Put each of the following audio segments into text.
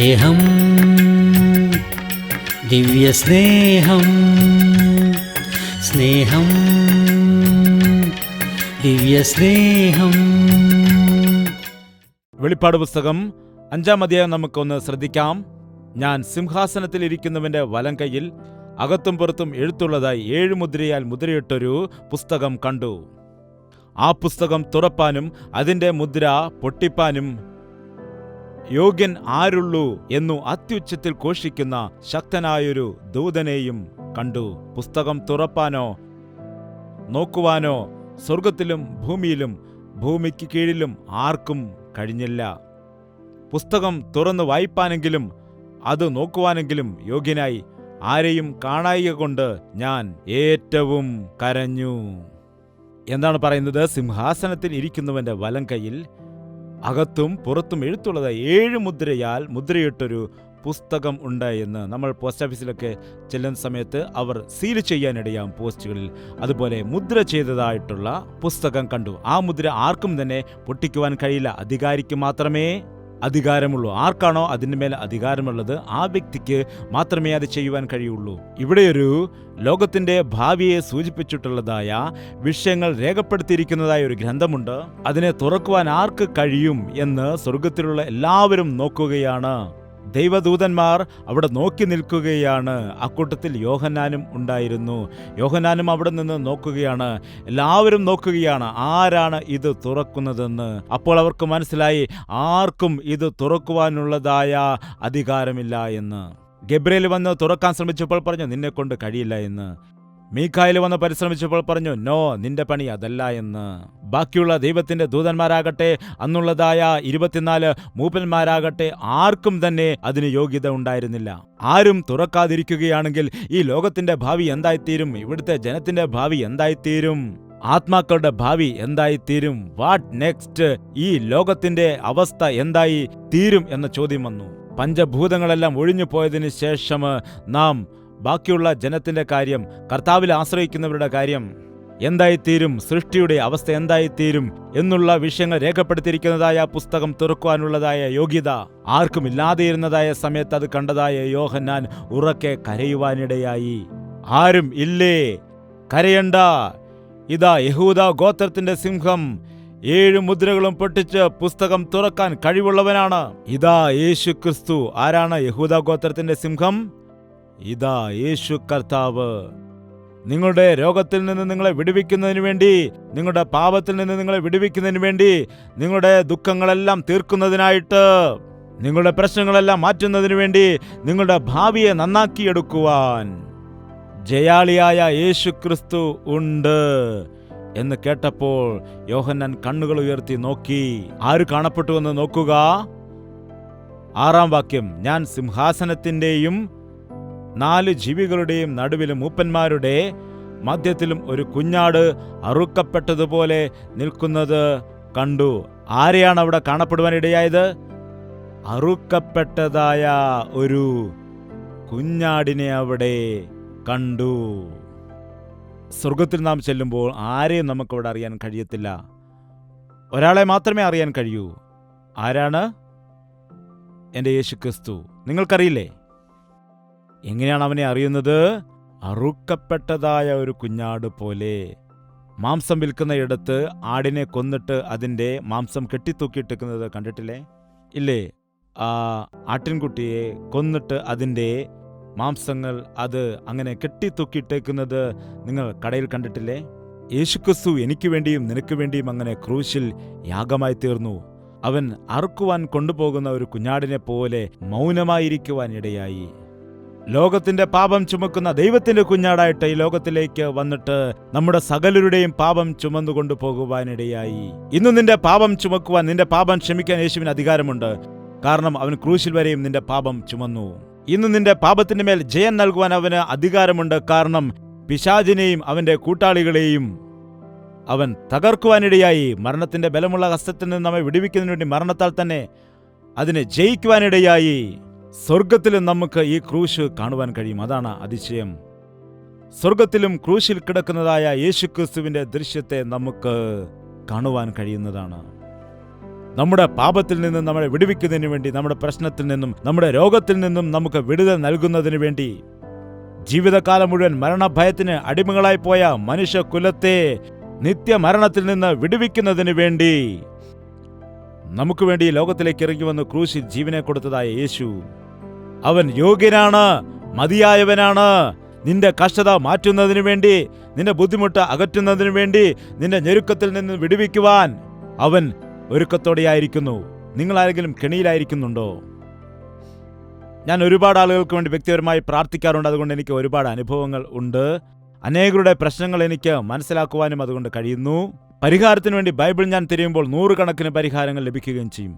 സ്നേഹം, ദിവ്യസ്നേഹം, സ്നേഹം, ദിവ്യസ്നേഹം. വെളിപ്പാട് പുസ്തകം 5-ാം അധ്യായം നമുക്കൊന്ന് ശ്രദ്ധിക്കാം. ഞാൻ സിംഹാസനത്തിൽ ഇരിക്കുന്നവന്റെ വലം കൈയിൽ അകത്തും പുറത്തും എഴുത്തുള്ളതായി 7 മുദ്രയാൽ മുദ്രയിട്ടൊരു പുസ്തകം കണ്ടു. ആ പുസ്തകം തുറപ്പാനും അതിന്റെ മുദ്ര പൊട്ടിപ്പാനും യോഗ്യൻ ആരുള്ളൂ എന്നു അത്യുച്ചത്തിൽ ഘോഷിക്കുന്ന ശക്തനായൊരു ദൂതനെയും കണ്ടു. പുസ്തകം തുറപ്പാനോ നോക്കുവാനോ സ്വർഗത്തിലും ഭൂമിയിലും ഭൂമിക്ക് കീഴിലും ആർക്കും കഴിഞ്ഞില്ല. പുസ്തകം തുറന്നു വായിപ്പാനെങ്കിലും അത് നോക്കുവാനെങ്കിലും യോഗ്യനായി ആരെയും കാണായിക കൊണ്ട് ഞാൻ ഏറ്റവും കരഞ്ഞു. എന്താണ് പറയുന്നത്? സിംഹാസനത്തിൽ ഇരിക്കുന്നവന്റെ വലം കൈയിൽ അകത്തും പുറത്തും എഴുത്തുള്ളതായി 7 മുദ്രയാൽ മുദ്രയിട്ടൊരു പുസ്തകം ഉണ്ട് എന്ന്. നമ്മൾ പോസ്റ്റ് ഓഫീസിലൊക്കെ ചെല്ലുന്ന സമയത്ത് അവർ സീൽ ചെയ്യാനിടയാം പോസ്റ്റുകളിൽ. അതുപോലെ മുദ്ര ചെയ്തതായിട്ടുള്ള പുസ്തകം കണ്ടു. ആ മുദ്ര ആർക്കും തന്നെ പൊട്ടിക്കുവാൻ കഴിയില്ല. അധികാരിക്ക് മാത്രമേ അധികാരമുള്ളൂ. ആർക്കാണോ അതിൻ്റെ മേൽ അധികാരമുള്ളത് ആ വ്യക്തിക്ക് മാത്രമേ അത് ചെയ്യുവാൻ കഴിയുള്ളൂ. ഇവിടെയൊരു ലോകത്തിന്റെ ഭാവിയെ സൂചിപ്പിച്ചിട്ടുള്ളതായ വിഷയങ്ങൾ രേഖപ്പെടുത്തിയിരിക്കുന്നതായ ഒരു ഗ്രന്ഥമുണ്ട്. അതിനെ തുറക്കുവാൻ ആർക്ക് കഴിയും എന്ന് സ്വർഗത്തിലുള്ള എല്ലാവരും നോക്കുകയാണ്. ദൈവദൂതന്മാർ അവിടെ നോക്കി നിൽക്കുകയാണ്. അക്കൂട്ടത്തിൽ യോഹന്നാനും ഉണ്ടായിരുന്നു. യോഹന്നാനും അവിടെ നിന്ന് നോക്കുകയാണ്. എല്ലാവരും നോക്കുകയാണ്, ആരാണ് ഇത് തുറക്കുന്നതെന്ന്. അപ്പോൾ അവർക്ക് മനസ്സിലായി, ആർക്കും ഇത് തുറക്കുവാനുള്ളതായ അധികാരമില്ല എന്ന്. ഗബ്രിയേൽ വന്ന് തുറക്കാൻ ശ്രമിച്ചപ്പോൾ പറഞ്ഞു, നിന്നെ കൊണ്ട് കഴിയില്ല എന്ന്. മീഖായേൽ വന്ന് പരിശ്രമിച്ചപ്പോൾ പറഞ്ഞു, നോ, നിന്റെ പണി അതല്ല എന്ന്. ബാക്കിയുള്ള ദൈവത്തിന്റെ ദൂതന്മാരാകട്ടെ, അന്നുള്ളതായ 24 മൂപ്പന്മാരാകട്ടെ, ആർക്കും തന്നെ അതിന് യോഗ്യത ഉണ്ടായിരുന്നില്ല. ആരും തുറക്കാതിരിക്കുകയാണെങ്കിൽ ഈ ലോകത്തിന്റെ ഭാവി എന്തായിത്തീരും? ഇവിടുത്തെ ജനത്തിന്റെ ഭാവി എന്തായിത്തീരും? ആത്മാക്കളുടെ ഭാവി എന്തായിത്തീരും? What next? ഈ ലോകത്തിന്റെ അവസ്ഥ എന്തായി തീരും എന്ന ചോദ്യം വന്നു. പഞ്ചഭൂതങ്ങളെല്ലാം ഒഴിഞ്ഞു പോയതിനു ശേഷം നാം ബാക്കിയുള്ള ജനത്തിന്റെ കാര്യം, കർത്താവിൽ ആശ്രയിക്കുന്നവരുടെ കാര്യം എന്തായിത്തീരും? സൃഷ്ടിയുടെ അവസ്ഥ എന്തായിത്തീരും എന്നുള്ള വിഷയങ്ങൾ രേഖപ്പെടുത്തിയിരിക്കുന്നതായ പുസ്തകം തുറക്കുവാനുള്ളതായ യോഗ്യത ആർക്കും ഇല്ലാതെയിരുന്നതായ സമയത്ത് അത് കണ്ടതായ യോഹന്നാൻ ഉറക്കെ കരയുവാനിടയായി. ആരും ഇല്ലേ? കരയണ്ട, ഇതാ യഹൂദ ഗോത്രത്തിന്റെ സിംഹം 7 മുദ്രകളും പൊട്ടിച്ച് പുസ്തകം തുറക്കാൻ കഴിവുള്ളവനാണ്. ഇതാ യേശു ക്രിസ്തു. ആരാണ് യഹൂദ ഗോത്രത്തിന്റെ സിംഹം? ഇതാ യേശു കർത്താവ്. നിങ്ങളുടെ രോഗത്തിൽ നിന്ന് നിങ്ങളെ വിടുവിക്കുന്നതിന് വേണ്ടി, നിങ്ങളുടെ പാപത്തിൽ നിന്ന് നിങ്ങളെ വിടുവിക്കുന്നതിന് വേണ്ടി, നിങ്ങളുടെ ദുഃഖങ്ങളെല്ലാം തീർക്കുന്നതിനായിട്ട്, നിങ്ങളുടെ പ്രശ്നങ്ങളെല്ലാം മാറ്റുന്നതിന് വേണ്ടി, നിങ്ങളുടെ ഭാവിയെ നന്നാക്കിയെടുക്കുവാൻ ജയാളിയായ യേശു ക്രിസ്തു ഉണ്ട് എന്ന് കേട്ടപ്പോൾ യോഹന്നാൻ കണ്ണുകൾ ഉയർത്തി നോക്കി. ആര് കാണപ്പെട്ടുവെന്ന് നോക്കുക. 6-ാം വാക്യം, ഞാൻ സിംഹാസനത്തിന്റെയും 4 ജീവികളുടെയും നടുവിലും മൂപ്പന്മാരുടെ മധ്യത്തിലും ഒരു കുഞ്ഞാട് അറുക്കപ്പെട്ടതുപോലെ നിൽക്കുന്നത് കണ്ടു. ആരെയാണ് അവിടെ കാണപ്പെടുവാനിടയായത്? അറുക്കപ്പെട്ടതായ ഒരു കുഞ്ഞാടിനെ അവിടെ കണ്ടു. സ്വർഗത്തിൽ നാം ചെല്ലുമ്പോൾ ആരെയും നമുക്കവിടെ അറിയാൻ കഴിയത്തില്ല. ഒരാളെ മാത്രമേ അറിയാൻ കഴിയൂ. ആരാണ്? എൻ്റെ യേശു ക്രിസ്തു. നിങ്ങൾക്കറിയില്ലേ? എങ്ങനെയാണ് അവനെ അറിയുന്നത്? അറുക്കപ്പെട്ടതായ ഒരു കുഞ്ഞാട് പോലെ. മാംസം വിൽക്കുന്ന ഇടത്ത് ആടിനെ കൊന്നിട്ട് അതിൻ്റെ മാംസം കെട്ടിത്തൂക്കിയിട്ടിരിക്കുന്നത് കണ്ടിട്ടില്ലേ? ഇല്ലേ? ആ ആട്ടിൻകുട്ടിയെ കൊന്നിട്ട് അതിൻ്റെ മാംസങ്ങൾ അത് അങ്ങനെ കെട്ടിത്തൂക്കിയിട്ടേക്കുന്നത് നിങ്ങൾ കടയിൽ കണ്ടിട്ടില്ലേ? യേശുക്രിസ്തു എനിക്ക് വേണ്ടിയും നിനക്ക് വേണ്ടിയും അങ്ങനെ ക്രൂശിൽ യാഗമായി തീർന്നു. അവൻ അറുക്കുവാൻ കൊണ്ടുപോകുന്ന ഒരു കുഞ്ഞാടിനെ പോലെ മൗനമായിരിക്കുവാൻ ഇടയായി. ലോകത്തിന്റെ പാപം ചുമക്കുന്ന ദൈവത്തിന്റെ കുഞ്ഞാടായിട്ട് ഈ ലോകത്തിലേക്ക് വന്നിട്ട് നമ്മുടെ സകലരുടെയും പാപം ചുമന്നുകൊണ്ടു പോകുവാനിടയായി. ഇന്ന് നിന്റെ പാപം ചുമക്കുവാൻ, നിന്റെ പാപം ക്ഷമിക്കാൻ യേശുവിന് അധികാരമുണ്ട്. കാരണം അവൻ ക്രൂശിൽ വരെയും നിന്റെ പാപം ചുമന്നു. ഇന്ന് നിന്റെ പാപത്തിന്റെ മേൽ ജയം നൽകുവാൻ അവന് അധികാരമുണ്ട്. കാരണം പിശാചിനെയും അവന്റെ കൂട്ടാളികളെയും അവൻ തകർക്കുവാനിടയായി. മരണത്തിന്റെ ബലമുള്ള ഹസ്തത്തിൽ നിന്ന് നമ്മെ വിടുവിക്കുന്നതിന് വേണ്ടി മരണത്താൽ തന്നെ അതിനെ ജയിക്കുവാനിടയായി. സ്വർഗത്തിലും നമുക്ക് ഈ ക്രൂശ് കാണുവാൻ കഴിയും. അതാണ് അതിശയം. സ്വർഗത്തിലും ക്രൂശിൽ കിടക്കുന്നതായ യേശുക്രിസ്തുവിന്റെ ദൃശ്യത്തെ നമുക്ക് കാണുവാൻ കഴിയുന്നതാണ്. നമ്മുടെ പാപത്തിൽ നിന്നും നമ്മളെ വിടുവിക്കുന്നതിന് വേണ്ടി, നമ്മുടെ പ്രശ്നത്തിൽ നിന്നും, നമ്മുടെ രോഗത്തിൽ നിന്നും നമുക്ക് വിടുതൽ നൽകുന്നതിന് വേണ്ടി, ജീവിതകാലം മുഴുവൻ മരണഭയത്തിന് അടിമകളായി പോയ മനുഷ്യകുലത്തെ നിത്യമരണത്തിൽ നിന്ന് വിടുവിക്കുന്നതിന് വേണ്ടി നമുക്ക് വേണ്ടി ലോകത്തിലേക്ക് ഇറങ്ങി വന്ന് ക്രൂശിൽ ജീവനെ കൊടുത്തതായ യേശു, അവൻ യോഗ്യനാണ്, മതിയായവനാണ്. നിന്റെ കഷ്ടത മാറ്റുന്നതിന് വേണ്ടി, നിന്റെ ബുദ്ധിമുട്ട് അകറ്റുന്നതിന് വേണ്ടി, നിന്റെ ഞെരുക്കത്തിൽ നിന്ന് വിടുവിക്കുവാൻ അവൻ ഒരുക്കത്തോടെയായിരിക്കുന്നു. നിങ്ങളാരെങ്കിലും കെണിയിലായിരിക്കുന്നുണ്ടോ? ഞാൻ ഒരുപാട് ആളുകൾക്ക് വേണ്ടി വ്യക്തിപരമായി പ്രാർത്ഥിക്കാറുണ്ട്. അതുകൊണ്ട് എനിക്ക് ഒരുപാട് അനുഭവങ്ങൾ ഉണ്ട്. അനേകരുടെ പ്രശ്നങ്ങൾ എനിക്ക് മനസ്സിലാക്കുവാനും അതുകൊണ്ട് കഴിയുന്നു. പരിഹാരത്തിന് വേണ്ടി ബൈബിൾ ഞാൻ തിരയുമ്പോൾ 100 കണക്കിന് പരിഹാരങ്ങൾ ലഭിക്കുകയും ചെയ്യും.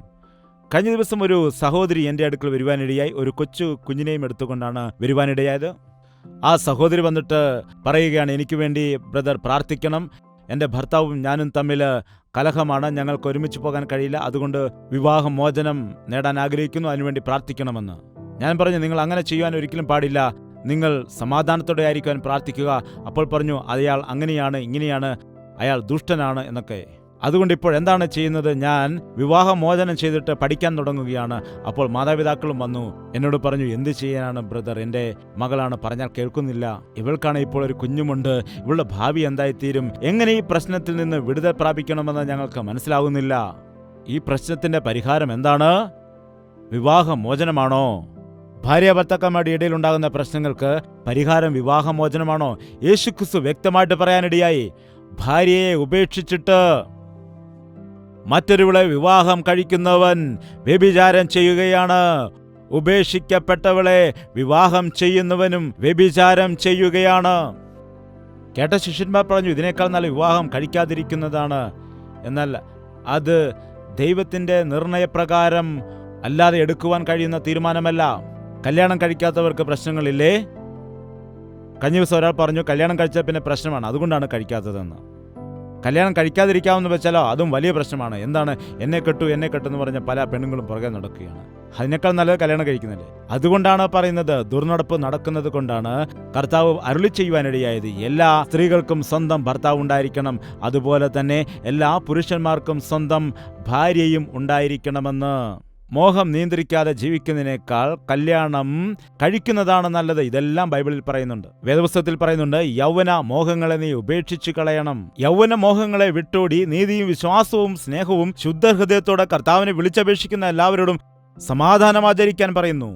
കഴിഞ്ഞ ദിവസം ഒരു സഹോദരി എൻ്റെ അടുക്കൽ വരുവാനിടയായി. ഒരു കൊച്ചു കുഞ്ഞിനെയും എടുത്തുകൊണ്ടാണ് വരുവാനിടയായത്. ആ സഹോദരി വന്നിട്ട് പറയുകയാണ്, എനിക്ക് വേണ്ടി ബ്രദർ പ്രാർത്ഥിക്കണം. എൻ്റെ ഭർത്താവും ഞാനും തമ്മിൽ കലഹമാണ്, ഞങ്ങൾക്ക് ഒരുമിച്ച് പോകാൻ കഴിയില്ല, അതുകൊണ്ട് വിവാഹമോചനം നേടാൻ ആഗ്രഹിക്കുന്നു, അതിനുവേണ്ടി പ്രാർത്ഥിക്കണമെന്ന്. ഞാൻ പറഞ്ഞു, നിങ്ങൾ അങ്ങനെ ചെയ്യുവാൻ ഒരിക്കലും പാടില്ല, നിങ്ങൾ സമാധാനത്തോടെ ആയിരിക്കുവാൻ പ്രാർത്ഥിക്കുക. അപ്പോൾ പറഞ്ഞു, അയാൾ അങ്ങനെയാണ്, ഇങ്ങനെയാണ്, അയാൾ ദുഷ്ടനാണ് എന്നൊക്കെ. അതുകൊണ്ട് ഇപ്പോൾ എന്താണ് ചെയ്യുന്നത്? ഞാൻ വിവാഹമോചനം ചെയ്തിട്ട് പഠിക്കാൻ തുടങ്ങുകയാണ്. അപ്പോൾ മാതാപിതാക്കളും വന്നു. എന്നോട് പറഞ്ഞു, എന്ത് ചെയ്യാനാണ് ബ്രദർ, എൻ്റെ മകളാണ്, പറഞ്ഞാൽ കേൾക്കുന്നില്ല, ഇവൾക്കാണ് ഇപ്പോൾ ഒരു കുഞ്ഞുമുണ്ട്, ഇവളുടെ ഭാവി എന്തായിത്തീരും, എങ്ങനെ ഈ പ്രശ്നത്തിൽ നിന്ന് വിടുതൽ പ്രാപിക്കണമെന്ന് ഞങ്ങൾക്ക് മനസ്സിലാകുന്നില്ല. ഈ പ്രശ്നത്തിന്റെ പരിഹാരം എന്താണ്? വിവാഹമോചനമാണോ? ഭാര്യ ഭർത്താക്കന്മാരുടെ ഇടയിൽ ഉണ്ടാകുന്ന പ്രശ്നങ്ങൾക്ക് പരിഹാരം വിവാഹമോചനമാണോ? യേശുക്രിസ്തു വ്യക്തമായിട്ട് പറയാനിടയായി, ഭാര്യയെ ഉപേക്ഷിച്ചിട്ട് മറ്റൊരുവളെ വിവാഹം കഴിക്കുന്നവൻ വ്യഭിചാരം ചെയ്യുകയാണ്. ഉപേക്ഷിക്കപ്പെട്ടവളെ വിവാഹം ചെയ്യുന്നവനും വ്യഭിചാരം ചെയ്യുകയാണ്. കേട്ട ശിഷ്യന്മാർ പറഞ്ഞു, ഇതിനേക്കാൾ നല്ല വിവാഹം കഴിക്കാതിരിക്കുന്നതാണ്. എന്നാൽ അത് ദൈവത്തിൻ്റെ നിർണയപ്രകാരം അല്ലാതെ എടുക്കുവാൻ കഴിയുന്ന തീരുമാനമല്ല. കല്യാണം കഴിക്കാത്തവർക്ക് പ്രശ്നങ്ങളില്ലേ? കഴിഞ്ഞ ദിവസം ഒരാൾ പറഞ്ഞു, കല്യാണം കഴിച്ചാൽ പിന്നെ പ്രശ്നമാണ്, അതുകൊണ്ടാണ് കഴിക്കാത്തതെന്ന്. കല്യാണം കഴിക്കാതിരിക്കാമെന്ന് വെച്ചാലോ അതും വലിയ പ്രശ്നമാണ്. എന്താണ്, എന്നെ കെട്ടു എന്ന് പറഞ്ഞ പല പെണ്ണുങ്ങളും പുറകെ നടക്കുകയാണ്. അതിനേക്കാൾ നല്ലത് കല്യാണം കഴിക്കുന്നില്ലേ. അതുകൊണ്ടാണ് പറയുന്നത്, ദുർനടപ്പ് നടക്കുന്നത് കൊണ്ടാണ് കർത്താവ് അരുളി ചെയ്യുവാനിടയായത്, എല്ലാ സ്ത്രീകൾക്കും സ്വന്തം ഭർത്താവ് ഉണ്ടായിരിക്കണം, അതുപോലെ തന്നെ എല്ലാ പുരുഷന്മാർക്കും സ്വന്തം ഭാര്യയും ഉണ്ടായിരിക്കണമെന്ന്. മോഹം നിയന്ത്രിക്കാതെ ജീവിക്കുന്നതിനേക്കാൾ കല്യാണം കഴിക്കുന്നതാണ് നല്ലത്. ഇതെല്ലാം ബൈബിളിൽ പറയുന്നുണ്ട്, വേദപുസ്തകത്തിൽ പറയുന്നുണ്ട്. യൗവന മോഹങ്ങളെ നീ ഉപേക്ഷിച്ചു കളയണം. യൗവന മോഹങ്ങളെ വിട്ടോടി നീതിയും വിശ്വാസവും സ്നേഹവും ശുദ്ധഹൃദയത്തോടെ കർത്താവിനെ വിളിച്ചപേക്ഷിക്കുന്ന എല്ലാവരോടും സമാധാനം ആചരിക്കാൻ പറയുന്നു.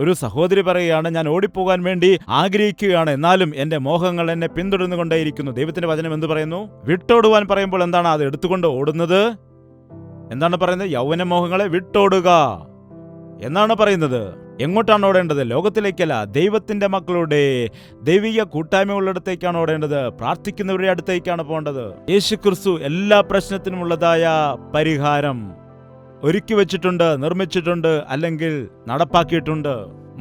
ഒരു സഹോദരി പറയുകയാണ്, ഞാൻ ഓടിപ്പോകാൻ വേണ്ടി ആഗ്രഹിക്കുകയാണ്, എന്നാലും എൻ്റെ മോഹങ്ങൾ എന്നെ പിന്തുടർന്നുകൊണ്ടേയിരിക്കുന്നു. ദൈവത്തിന്റെ വചനം എന്ത് പറയുന്നു? വിട്ടോടുവാൻ പറയുമ്പോൾ എന്താണ് അത് എടുത്തുകൊണ്ട് ഓടുന്നത്? എന്താണ് പറയുന്നത്? യൗവനമോഹങ്ങളെ വിട്ടോടുക എന്നാണ് പറയുന്നത്. എങ്ങോട്ടാണ് ഓടേണ്ടത്? ലോകത്തിലേക്കല്ല, ദൈവത്തിന്റെ മക്കളുടെ ദൈവിക കൂട്ടായ്മ ഉള്ളിടത്തേക്കാണ് ഓടേണ്ടത്. പ്രാർത്ഥിക്കുന്നവരുടെ അടുത്തേക്കാണ് പോകേണ്ടത്. യേശുക്രിസ്തു എല്ലാ പ്രശ്നത്തിനുമുള്ളതായ പരിഹാരം ഒരുക്കി വെച്ചിട്ടുണ്ട്, നിർമ്മിച്ചിട്ടുണ്ട്, അല്ലെങ്കിൽ നടപ്പാക്കിയിട്ടുണ്ട്.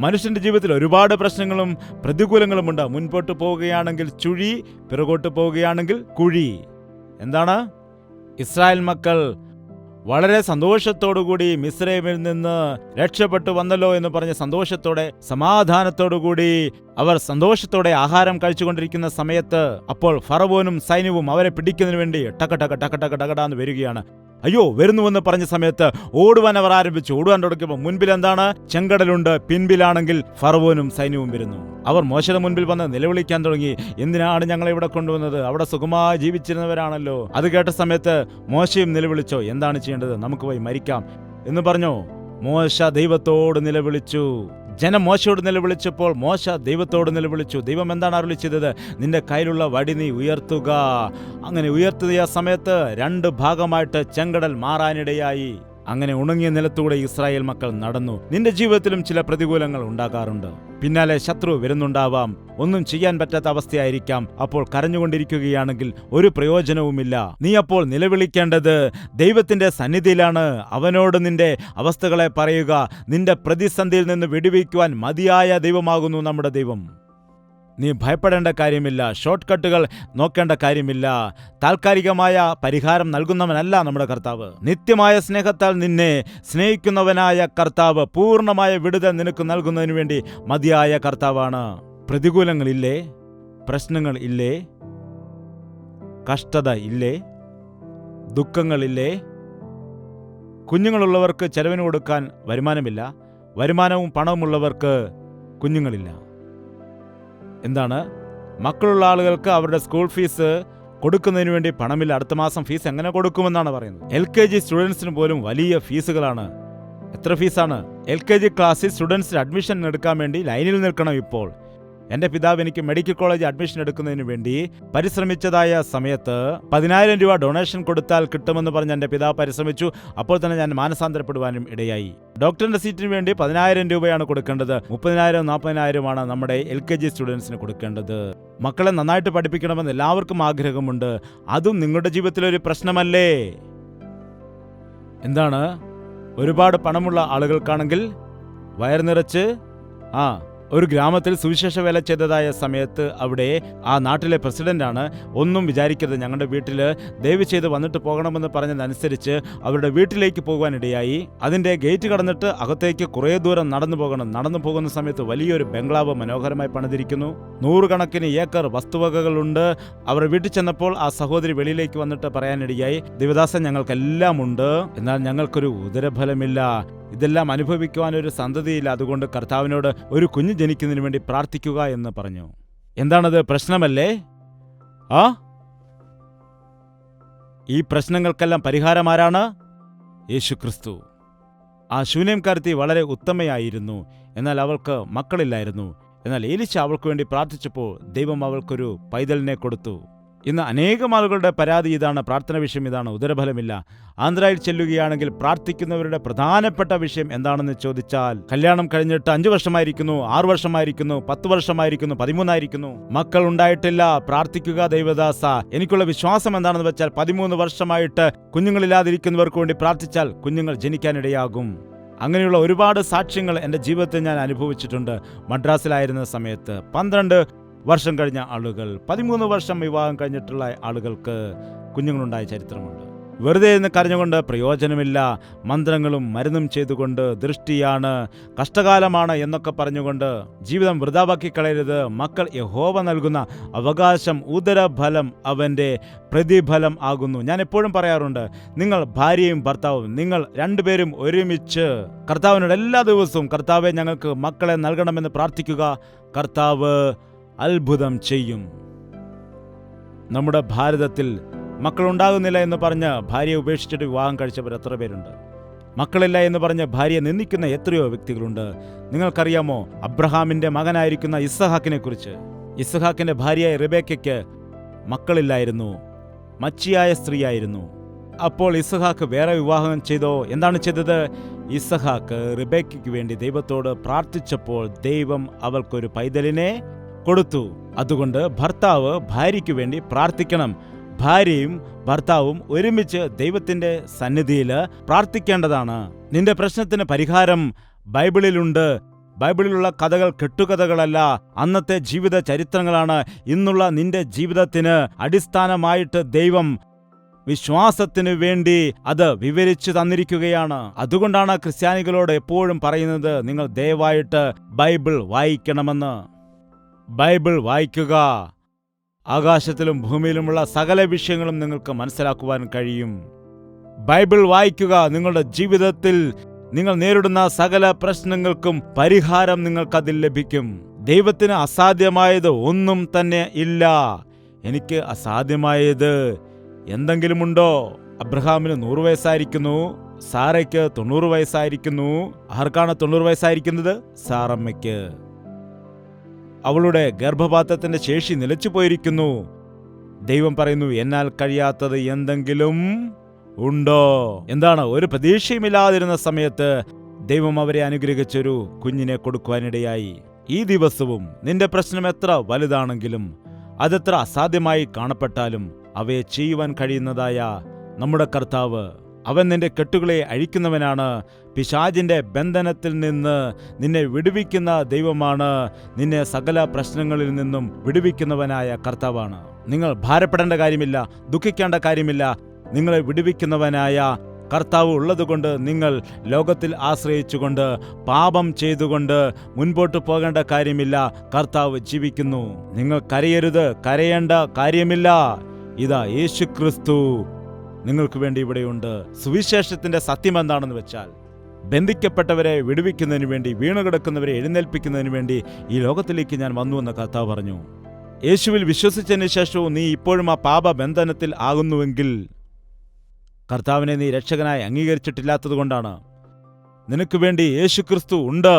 മനുഷ്യന്റെ ജീവിതത്തിൽ ഒരുപാട് പ്രശ്നങ്ങളും പ്രതികൂലങ്ങളുമുണ്ട്. മുൻപോട്ട് പോവുകയാണെങ്കിൽ ചുഴി, പിറകോട്ട് പോവുകയാണെങ്കിൽ കുഴി. എന്താണ്? ഇസ്രായേൽ മക്കൾ വളരെ സന്തോഷത്തോടുകൂടി മിസ്രൈമിൽ നിന്ന് രക്ഷപ്പെട്ടു വന്നല്ലോ എന്ന് പറഞ്ഞ് സന്തോഷത്തോടെ സമാധാനത്തോടുകൂടി അവർ സന്തോഷത്തോടെ ആഹാരം കഴിച്ചുകൊണ്ടിരിക്കുന്ന സമയത്ത് അപ്പോൾ ഫറവോനും സൈന്യവും അവരെ പിടിക്കുന്നതിന് വേണ്ടി ടകടാന്ന് വരികയാണ്. അയ്യോ വരുന്നുവെന്ന് പറഞ്ഞ സമയത്ത് ഓടുവാൻ അവർ ആരംഭിച്ചു. ഓടുവാൻ തുടങ്ങിയപ്പോൾ മുൻപിൽ എന്താണ്? ചെങ്കടലുണ്ട്, പിൻപിലാണെങ്കിൽ ഫറവോനും സൈന്യവും വരുന്നു. അവർ മോശയുടെ മുൻപിൽ വന്ന് നിലവിളിക്കാൻ തുടങ്ങി, എന്തിനാണ് ഞങ്ങളെ ഇവിടെ കൊണ്ടുവന്നത്? അവിടെ സുഖമായി ജീവിച്ചിരുന്നവരാണല്ലോ. അത് കേട്ട സമയത്ത് മോശയും നിലവിളിച്ചോ, എന്താണ് ചെയ്യേണ്ടത്? നമുക്ക് പോയി മരിക്കാം എന്ന് പറഞ്ഞു. മോശ ദൈവത്തോട് നിലവിളിച്ചു. ജനം മോശയോട് നിലവിളിച്ചപ്പോൾ മോശ ദൈവത്തോട് നിലവിളിച്ചു. ദൈവം എന്താണ് അരുളി ചെയ്തത്? നിന്റെ കയ്യിലുള്ള വടി നീ ഉയർത്തുക. അങ്ങനെ ഉയർത്തിയ സമയത്ത് 2 ഭാഗമായിട്ട് ചെങ്കടൽ മാറാനിടയായി. അങ്ങനെ ഉണങ്ങിയ നിലത്തൂടെ ഇസ്രായേൽ മക്കൾ നടന്നു. നിന്റെ ജീവിതത്തിലും ചില പ്രതികൂലങ്ങൾ ഉണ്ടാകാറുണ്ട്. പിന്നാലെ ശത്രു വരുന്നുണ്ടാവാം. ഒന്നും ചെയ്യാൻ പറ്റാത്ത അവസ്ഥയായിരിക്കാം. അപ്പോൾ കരഞ്ഞുകൊണ്ടിരിക്കുകയാണെങ്കിൽ ഒരു പ്രയോജനവുമില്ല. നീ അപ്പോൾ നിലവിളിക്കേണ്ടത് ദൈവത്തിന്റെ സന്നിധിയിലാണ്. അവനോട് നിന്റെ അവസ്ഥകളെ പറയുക. നിന്റെ പ്രതിസന്ധിയിൽ നിന്ന് വിടുവിക്കുവാൻ മതിയായ ദൈവമാകുന്നു നമ്മുടെ ദൈവം. നീ ഭയപ്പെടേണ്ട കാര്യമില്ല. ഷോർട്ട് കട്ടുകൾ നോക്കേണ്ട കാര്യമില്ല. താൽക്കാലികമായ പരിഹാരം നൽകുന്നവനല്ല നമ്മുടെ കർത്താവ്. നിത്യമായ സ്നേഹത്താൽ നിന്നെ സ്നേഹിക്കുന്നവനായ കർത്താവ് പൂർണ്ണമായ വിടുതൽ നിനക്ക് നൽകുന്നതിന് വേണ്ടി മതിയായ കർത്താവാണ്. പ്രതികൂലങ്ങളില്ലേ? പ്രശ്നങ്ങൾ ഇല്ലേ? കഷ്ടത ഇല്ലേ? ദുഃഖങ്ങളില്ലേ? കുഞ്ഞുങ്ങളുള്ളവർക്ക് ചെലവിന് കൊടുക്കാൻ വരുമാനമില്ല, വരുമാനവും പണവുമുള്ളവർക്ക് കുഞ്ഞുങ്ങളില്ല. എന്താണ്? മക്കളുള്ള ആളുകൾക്ക് അവരുടെ സ്കൂൾ ഫീസ് കൊടുക്കുന്നതിന് വേണ്ടി പണമില്ല. അടുത്ത മാസം ഫീസ് എങ്ങനെ കൊടുക്കുമെന്നാണ് പറയുന്നത്. LKG സ്റ്റുഡൻസിന് പോലും വലിയ ഫീസുകളാണ്. എത്ര ഫീസാണ്? LKG ക്ലാസ്സിൽ സ്റ്റുഡൻസിന് അഡ്മിഷൻ എടുക്കാൻ വേണ്ടി ലൈനിൽ നിൽക്കണം. ഇപ്പോൾ എൻ്റെ പിതാവ് എനിക്ക് മെഡിക്കൽ കോളേജ് അഡ്മിഷൻ എടുക്കുന്നതിന് വേണ്ടി പരിശ്രമിച്ചതായ സമയത്ത് 10,000 രൂപ ഡൊണേഷൻ കൊടുത്താൽ കിട്ടുമെന്ന് പറഞ്ഞ് എൻ്റെ പിതാവ് പരിശ്രമിച്ചു. അപ്പോൾ തന്നെ ഞാൻ മാനസാന്തരപ്പെടുവാനും ഇടയായി. ഡോക്ടറിന്റെ സീറ്റിന് വേണ്ടി 10,000 രൂപയാണ് കൊടുക്കേണ്ടത്. 30,000 40,000 നമ്മുടെ LKG സ്റ്റുഡൻസിന് കൊടുക്കേണ്ടത്. മക്കളെ നന്നായിട്ട് പഠിപ്പിക്കണമെന്ന് എല്ലാവർക്കും ആഗ്രഹമുണ്ട്. അതും നിങ്ങളുടെ ജീവിതത്തിലൊരു പ്രശ്നമല്ലേ? എന്താണ്? ഒരുപാട് പണമുള്ള ആളുകൾക്കാണെങ്കിൽ വയർ നിറച്ച് ഒരു ഗ്രാമത്തിൽ സുവിശേഷ വേല ചെയ്തതായ സമയത്ത് അവിടെ ആ നാട്ടിലെ പ്രസിഡന്റാണ്, ഒന്നും വിചാരിക്കരുത്, ഞങ്ങളുടെ വീട്ടിൽ ദയവ് ചെയ്ത് വന്നിട്ട് പോകണമെന്ന് പറഞ്ഞതനുസരിച്ച് അവരുടെ വീട്ടിലേക്ക് പോകുവാനിടയായി. അതിൻ്റെ ഗേറ്റ് കടന്നിട്ട് അകത്തേക്ക് കുറേ ദൂരം നടന്നു പോകണം. നടന്നു പോകുന്ന സമയത്ത് വലിയൊരു ബംഗ്ലാവ് മനോഹരമായി പണിതിരിക്കുന്നു. 100 കണക്കിന് ഏക്കർ വസ്തുവകകളുണ്ട്. അവർ വീട്ടിൽ ചെന്നപ്പോൾ ആ സഹോദരി വെളിയിലേക്ക് വന്നിട്ട് പറയാനിടയായി, ദേവദാസൻ, ഞങ്ങൾക്കെല്ലാം ഉണ്ട്, എന്നാൽ ഞങ്ങൾക്കൊരു ഉദരഫലമില്ല, ഇതെല്ലാം അനുഭവിക്കുവാനൊരു സന്തതിയില്ല. അതുകൊണ്ട് കർത്താവിനോട് ഒരു കുഞ്ഞ് ജനിക്കുന്നതിന് വേണ്ടി പ്രാർത്ഥിക്കുക എന്ന് പറഞ്ഞു. എന്താണത്? പ്രശ്നമല്ലേ? ഈ പ്രശ്നങ്ങൾക്കെല്ലാം പരിഹാരം ആരാണ്? യേശുക്രിസ്തു. ആ ശൂന്യംകാരത്തി വളരെ ഉത്തമയായിരുന്നു, എന്നാൽ അവൾക്ക് മക്കളില്ലായിരുന്നു. എന്നാൽ എലീശ അവൾക്ക് വേണ്ടി പ്രാർത്ഥിച്ചപ്പോൾ ദൈവം അവൾക്കൊരു പൈതലിനെ കൊടുത്തു. ഇന്ന് അനേകം ആളുകളുടെ പരാതി ഇതാണ്, പ്രാർത്ഥന വിഷയം ഇതാണ്, ഉദരഫലമില്ല. ആന്ധ്രയിൽ ചെല്ലുകയാണെങ്കിൽ പ്രാർത്ഥിക്കുന്നവരുടെ പ്രധാനപ്പെട്ട വിഷയം എന്താണെന്ന് ചോദിച്ചാൽ, കല്യാണം കഴിഞ്ഞിട്ട് 5 വർഷമായിരിക്കുന്നു, 6 വർഷമായിരിക്കുന്നു, 10 വർഷമായിരിക്കുന്നു, 13 മക്കൾ ഉണ്ടായിട്ടില്ല. പ്രാർത്ഥിക്കുക ദൈവദാസ. എനിക്കുള്ള വിശ്വാസം എന്താണെന്ന് വെച്ചാൽ 13 വർഷമായിട്ട് കുഞ്ഞുങ്ങളില്ലാതിരിക്കുന്നവർക്ക് വേണ്ടി പ്രാർത്ഥിച്ചാൽ കുഞ്ഞുങ്ങൾ ജനിക്കാനിടയാകും. അങ്ങനെയുള്ള ഒരുപാട് സാക്ഷ്യങ്ങൾ എൻ്റെ ജീവിതത്തിൽ ഞാൻ അനുഭവിച്ചിട്ടുണ്ട്. മദ്രാസിലായിരുന്ന സമയത്ത് 12 വർഷം കഴിഞ്ഞ ആളുകൾ, 13 വർഷം വിവാഹം കഴിഞ്ഞിട്ടുള്ള ആളുകൾക്ക് കുഞ്ഞുങ്ങളുണ്ടായ ചരിത്രമുണ്ട്. വെറുതെ എന്ന് കരഞ്ഞുകൊണ്ട് പ്രയോജനമില്ല. മന്ത്രങ്ങളും മരുന്നും ചെയ്തുകൊണ്ട്, ദൃഷ്ടിയാണ്, കഷ്ടകാലമാണ് എന്നൊക്കെ പറഞ്ഞുകൊണ്ട് ജീവിതം വൃഥാവാക്കി കളയരുത്. മക്കൾ യഹോവ നൽകുന്ന അവകാശം, ഉദരഫലം അവൻ്റെ പ്രതിഫലം ആകുന്നു. ഞാൻ എപ്പോഴും പറയാറുണ്ട്, നിങ്ങൾ ഭാര്യയും ഭർത്താവും, നിങ്ങൾ രണ്ടുപേരും ഒരുമിച്ച് കർത്താവിനോട് എല്ലാ ദിവസവും, കർത്താവെ ഞങ്ങൾക്ക് മക്കളെ നൽകണമെന്ന് പ്രാർത്ഥിക്കുക. കർത്താവ് അത്ഭുതം ചെയ്യും. നമ്മുടെ ഭാരതത്തിൽ മക്കളുണ്ടാകുന്നില്ല എന്ന് പറഞ്ഞ് ഭാര്യയെ ഉപേക്ഷിച്ചിട്ട് വിവാഹം കഴിച്ചവർ എത്ര പേരുണ്ട്? മക്കളില്ല എന്ന് പറഞ്ഞ് ഭാര്യയെ നിന്ദിക്കുന്ന എത്രയോ വ്യക്തികളുണ്ട്. നിങ്ങൾക്കറിയാമോ അബ്രഹാമിന്റെ മകനായിരിക്കുന്ന ഇസ്ഹാക്കിനെ കുറിച്ച്? ഇസ്ഹാക്കിന്റെ ഭാര്യയായ റിബേക്കയ്ക്ക് മക്കളില്ലായിരുന്നു, മച്ചിയായ സ്ത്രീയായിരുന്നു. അപ്പോൾ ഇസ്ഹാക്ക് വേറെ വിവാഹം ചെയ്തോ? എന്താണ് ചെയ്തത്? ഇസ്ഹാക്ക് റിബേക്കയ്ക്ക് വേണ്ടി ദൈവത്തോട് പ്രാർത്ഥിച്ചപ്പോൾ ദൈവം അവൾക്കൊരു പൈതലിനെ കൊടുത്തു. അതുകൊണ്ട് ഭർത്താവ് ഭാര്യയ്ക്ക് വേണ്ടി പ്രാർത്ഥിക്കണം. ഭാര്യയും ഭർത്താവും ഒരുമിച്ച് ദൈവത്തിന്റെ സന്നിധിയിൽ പ്രാർത്ഥിക്കേണ്ടതാണ്. നിന്റെ പ്രശ്നത്തിന് പരിഹാരം ബൈബിളിലുണ്ട്. ബൈബിളിലുള്ള കഥകൾ കെട്ടുകഥകളല്ല, അന്നത്തെ ജീവിത ചരിത്രങ്ങളാണ്. ഇന്നുള്ള നിന്റെ ജീവിതത്തിന് അടിസ്ഥാനമായിട്ട് ദൈവം വിശ്വാസത്തിനു വേണ്ടി അത് വിവരിച്ചു തന്നിരിക്കുകയാണ്. അതുകൊണ്ടാണ് ക്രിസ്ത്യാനികളോട് എപ്പോഴും പറയുന്നത്, നിങ്ങൾ ദയവായിട്ട് ബൈബിൾ വായിക്കണമെന്ന്. ബൈബിൾ വായിക്കുക. ആകാശത്തിലും ഭൂമിയിലുമുള്ള സകല വിഷയങ്ങളും നിങ്ങൾക്ക് മനസ്സിലാക്കുവാൻ കഴിയും. ബൈബിൾ വായിക്കുക. നിങ്ങളുടെ ജീവിതത്തിൽ നിങ്ങൾ നേരിടുന്ന സകല പ്രശ്നങ്ങൾക്കും പരിഹാരം നിങ്ങൾക്കതിൽ ലഭിക്കും. ദൈവത്തിന് അസാധ്യമായത് ഒന്നും തന്നെ ഇല്ല. എനിക്ക് അസാധ്യമായത് എന്തെങ്കിലുമുണ്ടോ? അബ്രഹാമിന് 100 വയസ്സായിരിക്കുന്നു, സാറയ്ക്ക് 90 വയസ്സായിരിക്കുന്നു. ആർക്കാണ് 90 വയസ്സായിരിക്കുന്നത്? സാറമ്മയ്ക്ക്. അവളുടെ ഗർഭപാത്രത്തിന്റെ ശേഷി നിലച്ചു പോയിരിക്കുന്നു. ദൈവം പറയുന്നു, എന്നാൽ കഴിയാത്തത് എന്തെങ്കിലും ഉണ്ടോ? എന്താണ്? ഒരു പ്രതീക്ഷയുമില്ലാതിരുന്ന സമയത്ത് ദൈവം അവരെ അനുഗ്രഹിച്ചൊരു കുഞ്ഞിനെ കൊടുക്കുവാനിടയായി. ഈ ദിവസവും നിന്റെ പ്രശ്നം എത്ര വലുതാണെങ്കിലും, അതെത്ര അസാധ്യമായി കാണപ്പെട്ടാലും അവയെ ചെയ്യുവാൻ കഴിയുന്നതായ നമ്മുടെ കർത്താവ്, അവൻ നിന്റെ കെട്ടുകളെ അഴിക്കുന്നവനാണ്. പിശാചിന്റെ ബന്ധനത്തിൽ നിന്ന് നിന്നെ വിടുവിക്കുന്ന ദൈവമാണ്. നിന്നെ സകല പ്രശ്നങ്ങളിൽ നിന്നും വിടുവിക്കുന്നവനായ കർത്താവാണ്. നിങ്ങൾ ഭാരപ്പെടേണ്ട കാര്യമില്ല, ദുഃഖിക്കേണ്ട കാര്യമില്ല. നിങ്ങളെ വിടുവിക്കുന്നവനായ കർത്താവ് ഉള്ളതുകൊണ്ട് നിങ്ങൾ ലോകത്തിൽ ആശ്രയിച്ചുകൊണ്ട് പാപം ചെയ്തുകൊണ്ട് മുൻപോട്ട് പോകേണ്ട കാര്യമില്ല. കർത്താവ് ജീവിക്കുന്നു. നിങ്ങൾ കരയരുത്, കരയേണ്ട കാര്യമില്ല. ഇതാ യേശുക്രിസ്തു നിങ്ങൾക്ക് വേണ്ടി ഇവിടെയുണ്ട്. സുവിശേഷത്തിന്റെ സത്യം എന്താണെന്ന് വെച്ചാൽ, ബന്ധിക്കപ്പെട്ടവരെ വിടുവിക്കുന്നതിന് വേണ്ടി, വീണുകിടക്കുന്നവരെ എഴുന്നേൽപ്പിക്കുന്നതിന് വേണ്ടി ഈ ലോകത്തിലേക്ക് ഞാൻ വന്നുവെന്ന് കർത്താവ് പറഞ്ഞു. യേശുവിൽ വിശ്വസിച്ചതിന് ശേഷവും നീ ഇപ്പോഴും ആ പാപബന്ധനത്തിൽ ആകുന്നുവെങ്കിൽ കർത്താവിനെ നീ രക്ഷകനായി അംഗീകരിച്ചിട്ടില്ലാത്തതുകൊണ്ടാണ്. നിനക്ക് വേണ്ടി യേശുക്രിസ്തു ഉണ്ട്,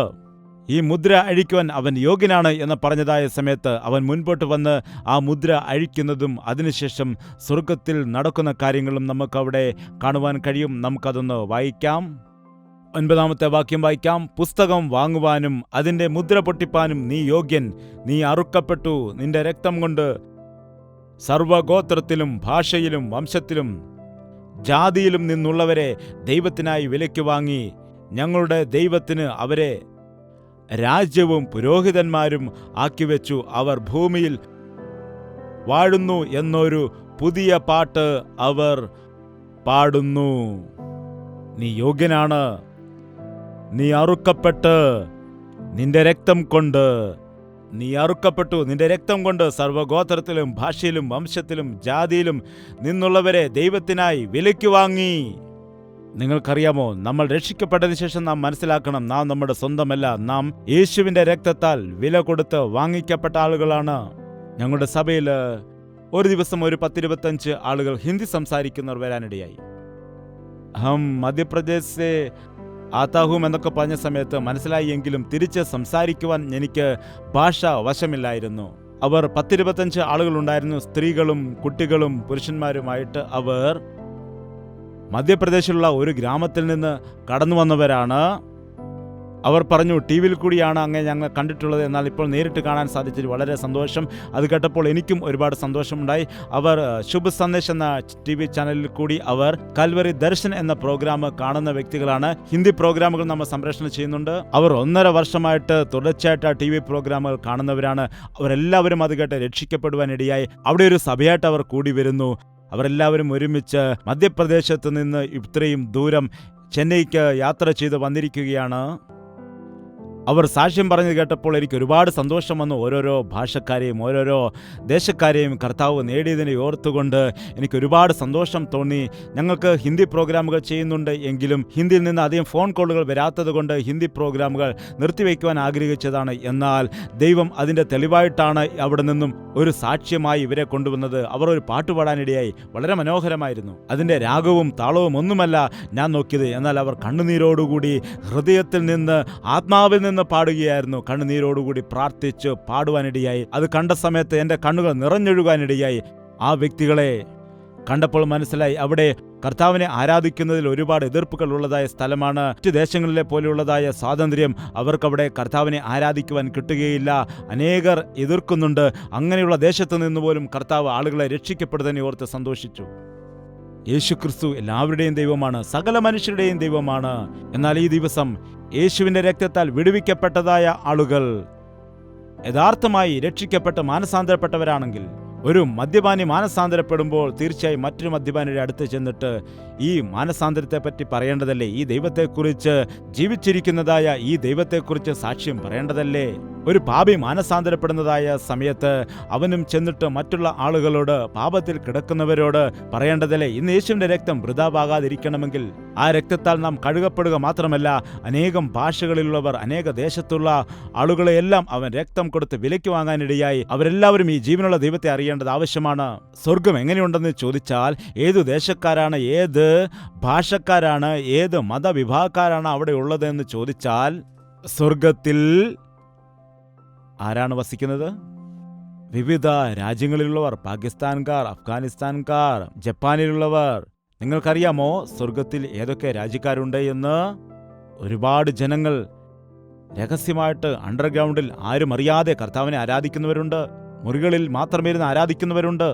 ഈ മുദ്ര അഴിക്കുവാൻ അവൻ യോഗ്യനാണ് എന്ന് പറഞ്ഞതായ സമയത്ത് അവൻ മുൻപോട്ട് വന്ന് ആ മുദ്ര അഴിക്കുന്നതും അതിനുശേഷം സ്വർഗത്തിൽ നടക്കുന്ന കാര്യങ്ങളും നമുക്കവിടെ കാണുവാൻ കഴിയും. നമുക്കതൊന്ന് വായിക്കാം. 9-ാമത്തെ വാക്യം വായിക്കാം. പുസ്തകം വാങ്ങുവാനും അതിൻ്റെ മുദ്ര പൊട്ടിപ്പാനും നീ യോഗ്യൻ. നീ അറുക്കപ്പെട്ടു, നിന്റെ രക്തം കൊണ്ട് സർവഗോത്രത്തിലും ഭാഷയിലും വംശത്തിലും ജാതിയിലും നിന്നുള്ളവരെ ദൈവത്തിനായി വിലയ്ക്ക് വാങ്ങി. ഞങ്ങളുടെ ദൈവത്തിന് അവരെ രാജ്യവും പുരോഹിതന്മാരും ആക്കിവെച്ചു. അവർ ഭൂമിയിൽ വാഴുന്നു എന്നൊരു പുതിയ പാട്ട് അവർ പാടുന്നു. നീ യോഗ്യനാണ്. നീ അറുക്കപ്പെട്ട് നിന്റെ രക്തം കൊണ്ട്, നീ അറുക്കപ്പെട്ടു നിന്റെ രക്തം കൊണ്ട് സർവഗോത്രത്തിലും ഭാഷയിലും വംശത്തിലും ജാതിയിലും നിന്നുള്ളവരെ ദൈവത്തിനായി വിലയ്ക്ക് വാങ്ങി. നിങ്ങൾക്കറിയാമോ, നമ്മൾ രക്ഷിക്കപ്പെട്ടതിന് ശേഷം നാം മനസ്സിലാക്കണം, നാം നമ്മുടെ സ്വന്തമല്ല. നാം യേശുവിന്റെ രക്തത്താൽ വില കൊടുത്ത് വാങ്ങിക്കപ്പെട്ട ആളുകളാണ്. ഞങ്ങളുടെ സഭയിൽ ഒരു ദിവസം ഒരു 10-25 ആളുകൾ ഹിന്ദി സംസാരിക്കുന്നവർ വരാനിടയായി. മധ്യപ്രദേശ് ആത്താഹും എന്നൊക്കെ പറഞ്ഞ സമയത്ത് മനസ്സിലായി, എങ്കിലും തിരിച്ച് സംസാരിക്കുവാൻ എനിക്ക് ഭാഷ വശമില്ലായിരുന്നു. അവർ 10-25 ആളുകളുണ്ടായിരുന്നു, സ്ത്രീകളും കുട്ടികളും പുരുഷന്മാരുമായിട്ട്. അവർ മധ്യപ്രദേശിലുള്ള ഒരു ഗ്രാമത്തിൽ നിന്ന് കടന്നു വന്നവരാണ്. അവർ പറഞ്ഞു, ടി വിയിൽ കൂടിയാണ് അങ്ങനെ ഞങ്ങൾ കണ്ടിട്ടുള്ളത്, എന്നാൽ ഇപ്പോൾ നേരിട്ട് കാണാൻ സാധിച്ചത് വളരെ സന്തോഷം. അത് കേട്ടപ്പോൾ എനിക്കും ഒരുപാട് സന്തോഷമുണ്ടായി. അവർ ശുഭ സന്ദേശ് എന്ന TV ചാനലിൽ കൂടി അവർ കൽവറി ദർശൻ എന്ന പ്രോഗ്രാം കാണുന്ന വ്യക്തികളാണ്. ഹിന്ദി പ്രോഗ്രാമുകൾ നമ്മൾ സംപ്രേഷണം ചെയ്യുന്നുണ്ട്. അവർ 1.5 വർഷമായിട്ട് തുടർച്ചയായിട്ട് ആ TV പ്രോഗ്രാമുകൾ കാണുന്നവരാണ്. അവരെല്ലാവരും അത് കേട്ട് രക്ഷിക്കപ്പെടുവാനിടയായി. അവിടെ ഒരു സഭയായിട്ട് അവർ കൂടി വരുന്നു. അവരെല്ലാവരും ഒരുമിച്ച് മധ്യപ്രദേശത്ത് നിന്ന് ഇത്രയും ദൂരം ചെന്നൈക്ക് യാത്ര ചെയ്ത് വന്നിരിക്കുകയാണ്. അവർ സാക്ഷ്യം പറഞ്ഞു കേട്ടപ്പോൾ എനിക്ക് ഒരുപാട് സന്തോഷം വന്നു. ഓരോരോ ഭാഷക്കാരെയും ഓരോരോ ദേശക്കാരെയും കർത്താവ് നേടിയതിനെ ഓർത്തുകൊണ്ട് എനിക്ക് ഒരുപാട് സന്തോഷം തോന്നി. ഞങ്ങൾക്ക് ഹിന്ദി പ്രോഗ്രാമുകൾ ചെയ്യുന്നുണ്ട് എങ്കിലും ഹിന്ദിയിൽ നിന്ന് അധികം ഫോൺ കോളുകൾ വരാത്തത് കൊണ്ട് ഹിന്ദി പ്രോഗ്രാമുകൾ നിർത്തിവെക്കുവാൻ ആഗ്രഹിച്ചതാണ്. എന്നാൽ ദൈവം അതിൻ്റെ തെളിവായിട്ടാണ് അവിടെ നിന്നും ഒരു സാക്ഷ്യമായി ഇവരെ കൊണ്ടുവന്നത്. അവർ ഒരു പാട്ട് പാടാനിടയായി. വളരെ മനോഹരമായിരുന്നു. അതിൻ്റെ രാഗവും താളവും ഒന്നുമല്ല ഞാൻ നോക്കിയത്, എന്നാൽ അവർ കണ്ണുനീരോടുകൂടി ഹൃദയത്തിൽ നിന്ന് ആത്മാവിൽ നിന്ന് പാടുകയായിരുന്നു. കണ്ണുനീരോടുകൂടി പ്രാർത്ഥിച്ച് പാടുവാനിടയായി. അത് കണ്ട സമയത്ത് എൻ്റെ കണ്ണുകൾ നിറഞ്ഞൊഴുകാനിടയായി. ആ വ്യക്തികളെ കണ്ടപ്പോൾ മനസ്സിലായി, അവിടെ കർത്താവിനെ ആരാധിക്കുന്നതിൽ ഒരുപാട് എതിർപ്പുകൾ ഉള്ളതായ സ്ഥലമാണ്. മറ്റു ദേശങ്ങളിലെ പോലെയുള്ളതായ സ്വാതന്ത്ര്യം അവർക്കവിടെ കർത്താവിനെ ആരാധിക്കുവാൻ കിട്ടുകയില്ല. അനേകർ എതിർക്കുന്നുണ്ട്. അങ്ങനെയുള്ള ദേശത്ത് നിന്ന് പോലും കർത്താവ് ആളുകളെ രക്ഷിക്കപ്പെടുന്നതിനെ ഓർത്ത് സന്തോഷിച്ചു. യേശുക്രിസ്തു എല്ലാവരുടെയും ദൈവമാണ്, സകല മനുഷ്യരുടെയും ദൈവമാണ്. എന്നാൽ ഈ ദിവസം യേശുവിന്റെ രക്തത്താൽ വിടുവിക്കപ്പെട്ടതായ ആളുകൾ യഥാർത്ഥമായി രക്ഷിക്കപ്പെട്ട് മാനസാന്തരപ്പെട്ടവരാണെങ്കിൽ, ഒരു മദ്യപാനി മാനസാന്തരപ്പെടുമ്പോൾ തീർച്ചയായും മറ്റൊരു മദ്യപാനിയുടെ അടുത്ത് ചെന്നിട്ട് ഈ മാനസാന്തരത്തെ പറ്റി പറയേണ്ടതല്ലേ? ഈ ദൈവത്തെക്കുറിച്ച്, ജീവിച്ചിരിക്കുന്നതായ ഈ ദൈവത്തെക്കുറിച്ച് സാക്ഷ്യം പറയേണ്ടതല്ലേ? ഒരു പാപി മാനസാന്തരപ്പെടുന്നതായ സമയത്ത് അവനും ചെന്നിട്ട് മറ്റുള്ള ആളുകളോട്, പാപത്തിൽ കിടക്കുന്നവരോട് പറയേണ്ടതല്ലേ? ഇന്ന് യേശുവിന്റെ രക്തം വൃഥാവാകാതിരിക്കണമെങ്കിൽ ആ രക്തത്താൽ നാം കഴുകപ്പെടുക മാത്രമല്ല, അനേകം ഭാഷകളിലുള്ളവർ, അനേക ദേശത്തുള്ള ആളുകളെയെല്ലാം അവൻ രക്തം കൊടുത്ത് വിലയ്ക്ക് വാങ്ങാനിടയായി. അവരെല്ലാവരും ഈ ജീവനുള്ള ദൈവത്തെ അറിയേണ്ടത് ആവശ്യമാണ്. സ്വർഗം എങ്ങനെയുണ്ടെന്ന് ചോദിച്ചാൽ, ഏതു ദേശക്കാരാണ്, ഏത് ഭാഷക്കാരാണ്, ഏത് മതവിഭാഗക്കാരാണ് അവിടെ ഉള്ളതെന്ന് ചോദിച്ചാൽ, സ്വർഗത്തിൽ ആരാണ് വസിക്കുന്നത്? വിവിധ രാജ്യങ്ങളിലുള്ളവർ, പാകിസ്ഥാൻകാർ, അഫ്ഗാനിസ്ഥാൻകാർ, ജപ്പാനിലുള്ളവർ. നിങ്ങൾക്കറിയാമോ സ്വർഗത്തിൽ ഏതൊക്കെ രാജ്യക്കാരുണ്ട് എന്ന്? ഒരുപാട് ജനങ്ങൾ രഹസ്യമായിട്ട് അണ്ടർഗ്രൗണ്ടിൽ ആരും അറിയാതെ കർത്താവിനെ ആരാധിക്കുന്നവരുണ്ട്. മുറികളിൽ മാത്രം ഇരുന്ന് ആരാധിക്കുന്നവരുണ്ട്.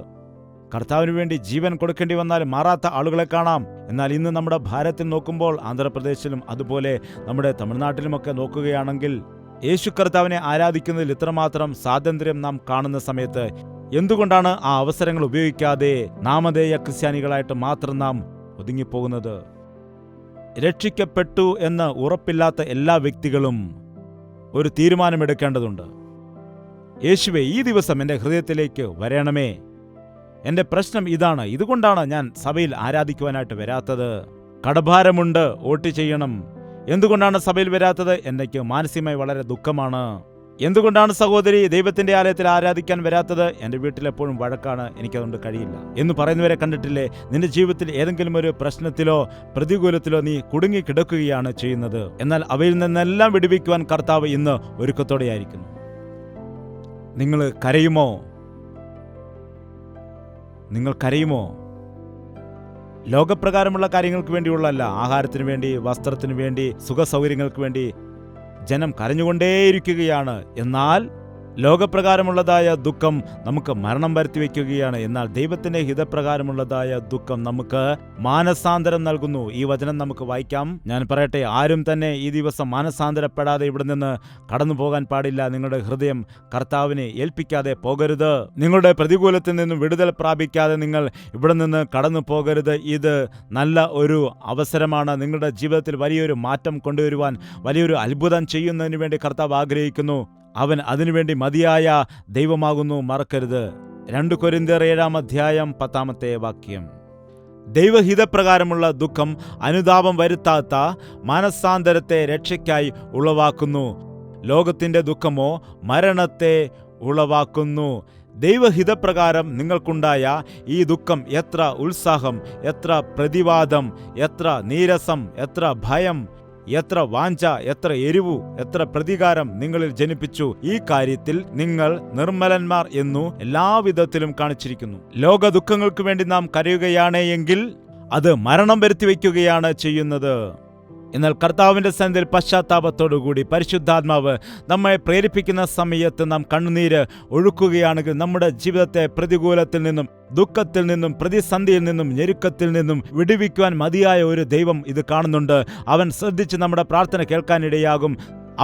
കർത്താവിന് വേണ്ടി ജീവൻ കൊടുക്കേണ്ടി വന്നാൽ മാറാത്ത ആളുകളെ കാണാം. എന്നാൽ ഇന്ന് നമ്മുടെ ഭാരതത്തിൽ നോക്കുമ്പോൾ, ആന്ധ്രാപ്രദേശിലും അതുപോലെ നമ്മുടെ തമിഴ്നാട്ടിലുമൊക്കെ നോക്കുകയാണെങ്കിൽ, യേശു കർത്താവിനെ ആരാധിക്കുന്നതിൽ ഇത്രമാത്രം സ്വാതന്ത്ര്യം നാം കാണുന്ന സമയത്ത് എന്തുകൊണ്ടാണ് ആ അവസരങ്ങൾ ഉപയോഗിക്കാതെ നാമധേയ ക്രിസ്ത്യാനികളായിട്ട് മാത്രം നാം ഒതുങ്ങിപ്പോകുന്നത്? രക്ഷിക്കപ്പെട്ടു എന്ന് ഉറപ്പില്ലാത്ത എല്ലാ വ്യക്തികളും ഒരു തീരുമാനമെടുക്കേണ്ടതുണ്ട്. യേശുവേ, ഈ ദിവസം എൻ്റെ ഹൃദയത്തിലേക്ക് വരണമേ. എൻ്റെ പ്രശ്നം ഇതാണ്, ഇതുകൊണ്ടാണ് ഞാൻ സഭയിൽ ആരാധിക്കുവാനായിട്ട് വരാത്തത്. കടഭാരമുണ്ട്, വോട്ട് ചെയ്യണം. എന്തുകൊണ്ടാണ് സഭയിൽ വരാത്തത്? എനിക്ക് മാനസികമായി വളരെ ദുഃഖമാണ്. എന്തുകൊണ്ടാണ് സഹോദരി ദൈവത്തിന്റെ ആലയത്തിൽ ആരാധിക്കാൻ വരാത്തത്? എൻ്റെ വീട്ടിലെപ്പോഴും വഴക്കാണ്, എനിക്കതുകൊണ്ട് കഴിയില്ല എന്ന് പറയുന്നവരെ കണ്ടിട്ടില്ലേ? നിന്റെ ജീവിതത്തിൽ ഏതെങ്കിലും ഒരു പ്രശ്നത്തിലോ പ്രതികൂലത്തിലോ നീ കുടുങ്ങി കിടക്കുകയാണ് ചെയ്യുന്നത്. എന്നാൽ അവയിൽ നിന്നെല്ലാം വിടുവിക്കുവാൻ കർത്താവ് ഇന്ന് ഒരുക്കത്തോടെയായിരിക്കുന്നു. നിങ്ങൾ കരയുമോ? നിങ്ങൾ കരയുമോ? ലോകപ്രകാരമുള്ള കാര്യങ്ങൾക്ക് വേണ്ടിയുള്ളതല്ല, ആഹാരത്തിന് വേണ്ടി, വസ്ത്രത്തിന് വേണ്ടി, സുഖസൗകര്യങ്ങൾക്ക് വേണ്ടി ജനം കരഞ്ഞുകൊണ്ടേയിരിക്കുകയാണ്. എന്നാൽ ലോകപ്രകാരമുള്ളതായ ദുഃഖം നമുക്ക് മരണം വരുത്തി വയ്ക്കുകയാണ്. എന്നാൽ ദൈവത്തിന്റെ ഹിതപ്രകാരമുള്ളതായ ദുഃഖം നമുക്ക് മാനസാന്തരം നൽകുന്നു. ഈ വചനം നമുക്ക് വായിക്കാം. ഞാൻ പറയട്ടെ, ആരും തന്നെ ഈ ദിവസം മാനസാന്തരപ്പെടാതെ ഇവിടെ നിന്ന് കടന്നു പോകാൻ പാടില്ല. നിങ്ങളുടെ ഹൃദയം കർത്താവിനെ ഏൽപ്പിക്കാതെ പോകരുത്. നിങ്ങളുടെ പ്രതികൂലത്തിൽ നിന്നും വിടുതൽ പ്രാപിക്കാതെ നിങ്ങൾ ഇവിടെ നിന്ന് കടന്നു പോകരുത്. ഇത് നല്ല ഒരു അവസരമാണ്. നിങ്ങളുടെ ജീവിതത്തിൽ വലിയൊരു മാറ്റം കൊണ്ടുവരുവാൻ, വലിയൊരു അത്ഭുതം ചെയ്യുന്നതിന് വേണ്ടി കർത്താവ് ആഗ്രഹിക്കുന്നു. അവൻ അതിനുവേണ്ടി മതിയായ ദൈവമാകുന്നു, മറക്കരുത്. 2 കൊരിന്ത്യർ 7:10 ദൈവഹിതപ്രകാരമുള്ള ദുഃഖം അനുതാപം വരുത്താത്ത മനസ്സാന്തരത്തെ രക്ഷയ്ക്കായി ഉളവാക്കുന്നു. ലോകത്തിന്റെ ദുഃഖമോ മരണത്തെ ഉളവാക്കുന്നു. ദൈവഹിതപ്രകാരം നിങ്ങൾക്കുണ്ടായ ഈ ദുഃഖം എത്ര ഉത്സാഹം, എത്ര പ്രതിവാദം, എത്ര നീരസം, എത്ര ഭയം, എത്ര വാഞ്ച, എത്ര എരിവു, എത്ര പ്രതികാരം നിങ്ങളിൽ ജനിപ്പിച്ചു. ഈ കാര്യത്തിൽ നിങ്ങൾ നിർമ്മലന്മാർ എന്നു എല്ലാവിധത്തിലും കാണിച്ചിരിക്കുന്നു. ലോക ദുഃഖങ്ങൾക്ക് വേണ്ടി നാം കരയുകയാണ് എങ്കിൽ അത് മരണം വരുത്തി വയ്ക്കുകയാണ് ചെയ്യുന്നത്. എന്നാൽ കർത്താവിന്റെ സന്നിധിയിൽ പശ്ചാത്താപത്തോടുകൂടി പരിശുദ്ധാത്മാവ് നമ്മെ പ്രേരിപ്പിക്കുന്ന സമയത്ത് നാം കണ്ണുനീര് ഒഴുക്കുകയാണെങ്കിൽ നമ്മുടെ ജീവിതത്തെ പ്രതികൂലത്തിൽ നിന്നും, ദുഃഖത്തിൽ നിന്നും, പ്രതിസന്ധിയിൽ നിന്നും, ഞെരുക്കത്തിൽ നിന്നും വിടുവിക്കുവാൻ മതിയായ ഒരു ദൈവം ഇത് കാണുന്നുണ്ട്. അവൻ ശ്രദ്ധിച്ച് നമ്മുടെ പ്രാർത്ഥന കേൾക്കാനിടയാകും.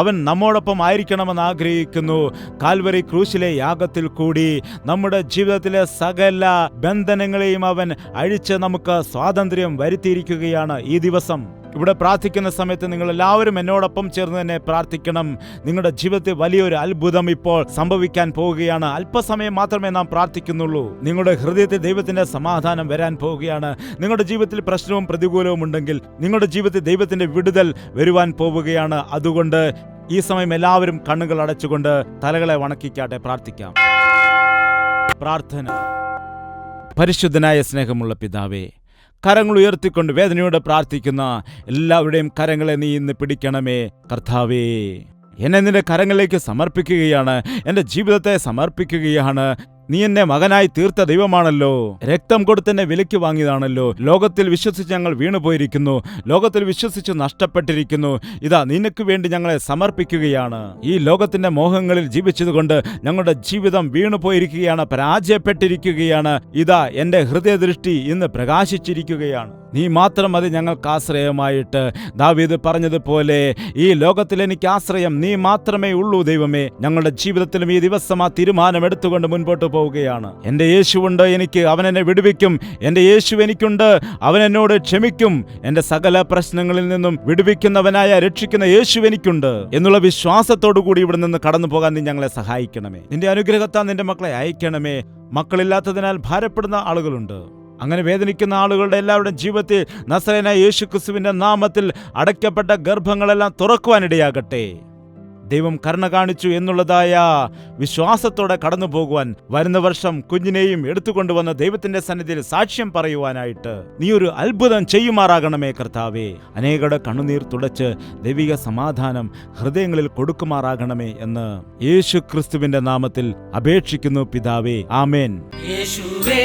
അവൻ നമ്മോടൊപ്പം ആയിരിക്കണമെന്ന് ആഗ്രഹിക്കുന്നു. കാൽവരി ക്രൂശിലെ യാഗത്തിൽ കൂടി നമ്മുടെ ജീവിതത്തിലെ സകല ബന്ധനങ്ങളെയും അവൻ അഴിച്ച് നമുക്ക് സ്വാതന്ത്ര്യം വരുത്തിയിരിക്കുകയാണ്. ഈ ദിവസം ഇവിടെ പ്രാർത്ഥിക്കുന്ന സമയത്ത് നിങ്ങൾ എല്ലാവരും എന്നോടൊപ്പം ചേർന്ന് തന്നെ പ്രാർത്ഥിക്കണം. നിങ്ങളുടെ ജീവിതത്തിൽ വലിയൊരു അത്ഭുതം ഇപ്പോൾ സംഭവിക്കാൻ പോവുകയാണ്. അല്പസമയം മാത്രമേ നാം പ്രാർത്ഥിക്കുന്നുള്ളൂ. നിങ്ങളുടെ ഹൃദയത്തിൽ ദൈവത്തിന്റെ സമാധാനം വരാൻ പോവുകയാണ്. നിങ്ങളുടെ ജീവിതത്തിൽ പ്രശ്നവും പ്രതികൂലവും ഉണ്ടെങ്കിൽ നിങ്ങളുടെ ജീവിതത്തിൽ ദൈവത്തിന്റെ വിടുതൽ വരുവാൻ പോവുകയാണ്. അതുകൊണ്ട് ഈ സമയം എല്ലാവരും കണ്ണുകൾ അടച്ചുകൊണ്ട് തലകളെ വണക്കിക്കാട്ടെ, പ്രാർത്ഥിക്കാം. പ്രാർത്ഥന. പരിശുദ്ധനായ സ്നേഹമുള്ള പിതാവേ, കരങ്ങൾ ഉയർത്തിക്കൊണ്ട് വേദനയോടെ പ്രാർത്ഥിക്കുന്ന എല്ലാവരുടെയും കരങ്ങളെ നീ ഇന്ന് പിടിക്കണമേ കർത്താവേ. എന്നെ നിന്റെ കരങ്ങളിലേക്ക് സമർപ്പിക്കുകയാണ്, എൻ്റെ ജീവിതത്തെ സമർപ്പിക്കുകയാണ്. നീ എന്നെ മകനായി തീർത്ത ദൈവമാണല്ലോ. രക്തം കൊടുത്തെന്നെ വിലയ്ക്ക് വാങ്ങിയതാണല്ലോ. ലോകത്തിൽ വിശ്വസിച്ച് ഞങ്ങൾ വീണുപോയിരിക്കുന്നു, ലോകത്തിൽ വിശ്വസിച്ച് നഷ്ടപ്പെട്ടിരിക്കുന്നു. ഇതാ നിനക്ക് വേണ്ടി ഞങ്ങളെ സമർപ്പിക്കുകയാണ്. ഈ ലോകത്തിന്റെ മോഹങ്ങളിൽ ജീവിച്ചതുകൊണ്ട് ഞങ്ങളുടെ ജീവിതം വീണുപോയിരിക്കുകയാണ്, പരാജയപ്പെട്ടിരിക്കുകയാണ്. ഇതാ എൻ്റെ ഹൃദയദൃഷ്ടി ഇന്ന് പ്രകാശിച്ചിരിക്കുകയാണ്. നീ മാത്രം മതി ഞങ്ങൾക്ക് ആശ്രയമായിട്ട്. ദാവീദ് പറഞ്ഞതുപോലെ, ഈ ലോകത്തിൽ എനിക്ക് ആശ്രയം നീ മാത്രമേ ഉള്ളൂ ദൈവമേ. ഞങ്ങളുടെ ജീവിതത്തിലും ഈ ദിവസം ആ തീരുമാനം എടുത്തുകൊണ്ട് മുൻപോട്ട് പോവുകയാണ്. എൻ്റെ യേശുവുണ്ട് എനിക്ക്, അവൻ എന്നെ വിടുവിക്കും. എൻ്റെ യേശു എനിക്കുണ്ട്, അവൻ എന്നോട് ക്ഷമിക്കും. എൻ്റെ സകല പ്രശ്നങ്ങളിൽ നിന്നും വിടുവിക്കുന്നവനായ രക്ഷിക്കുന്ന യേശു എനിക്കുണ്ട് എന്നുള്ള വിശ്വാസത്തോടു കൂടി ഇവിടെ നിന്ന് കടന്നു പോകാൻ നീ ഞങ്ങളെ സഹായിക്കണമേ. നിന്റെ അനുഗ്രഹത്താൽ നിന്റെ മക്കളെ അയക്കണമേ. മക്കളില്ലാത്തതിനാൽ ഭാരപ്പെടുന്ന ആളുകളുണ്ട്. അങ്ങനെ വേദനിക്കുന്ന ആളുകളുടെ എല്ലാവരുടെയും ജീവിതത്തിൽ നസറേനായ യേശുക്രിസ്തുവിന്റെ നാമത്തിൽ അടയ്ക്കപ്പെട്ട ഗർഭങ്ങളെല്ലാം തുറക്കുവാനിടയാകട്ടെ. ദൈവം കരുണ കാണിച്ചു എന്നുള്ളതായ വിശ്വാസത്തോടെ കടന്നു പോകുവാൻ, വരുന്ന വർഷം കുഞ്ഞിനെയും എടുത്തുകൊണ്ടുവന്ന ദൈവത്തിന്റെ സന്നിധിയിൽ സാക്ഷ്യം പറയുവാനായിട്ട് നീ ഒരു അത്ഭുതം ചെയ്യുമാറാകണമേ കർത്താവേ. അനേകരുടെ കണ്ണുനീർ തുടച്ച് ദൈവിക സമാധാനം ഹൃദയങ്ങളിൽ കൊടുക്കുമാറാകണമേ എന്ന് യേശു ക്രിസ്തുവിന്റെ നാമത്തിൽ അപേക്ഷിക്കുന്നു പിതാവേ, ആമേൻ. യേശുവേ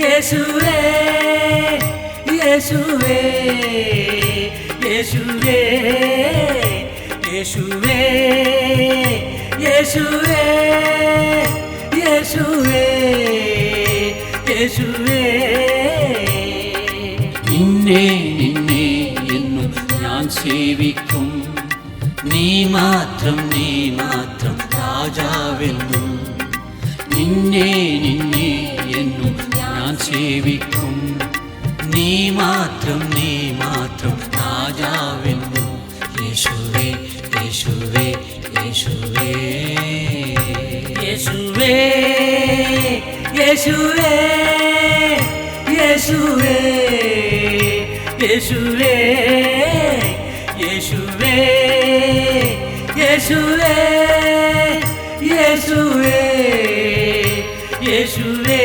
യേശുവേ യേശുവേ യേശുവേ യേശുവേ യേശുവേ യേശുവേ യേശുവേ നിന്നെ നിന്നെ എന്നും ഞാൻ സേവിക്കും. നീ മാത്രം രാജാവെന്നും. നിന്നെ നിന്നെ എന്നും ഞാൻ സേവിക്കും. നീ മാത്രം രാജാവെന്നും. യേശുവേ യേശുവേ യേശുവേ യേശുവേ യേശുവേ യേശുവേ യേശുവേ യേശുവേ യേശുവേ യേശുവേ യേശുവേ